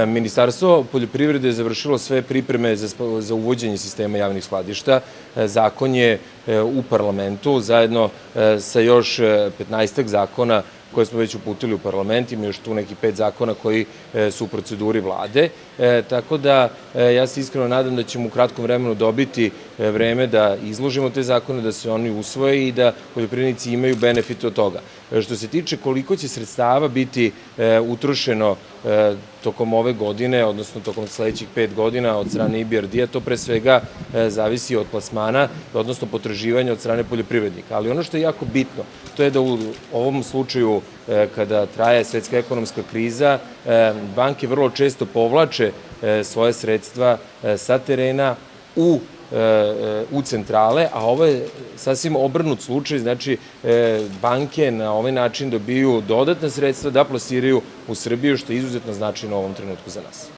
Ministarstvo poljoprivrede je završilo sve pripreme za uvođenje sistema javnih skladišta. Zakon je u parlamentu zajedno sa još 15 zakona koje smo već uputili u parlament, ima još tu neki 5 zakona koji su u proceduri vlade. Tako da ja se iskreno nadam da ćemo u kratkom vremenu dobiti vreme da izložimo te zakone, da se oni usvoje i da poljoprivrednici imaju benefit od toga. Što se tiče koliko će sredstava biti utrošeno tokom ove godine, odnosno tokom sledećih 5 godina od strane IBRD-a, to pre svega zavisi od plasmana, odnosno potraživanja od strane poljoprivrednika. Ali ono što je jako bitno, to je da u ovom slučaju, kada traje svetska ekonomska kriza, banke vrlo često povlače svoje sredstva sa terena u centrale, a ovo je sasvim obrnut slučaj, znači banke na ovaj način dobiju dodatna sredstva da plasiraju u Srbiju, što je izuzetno značajno u ovom trenutku za nas.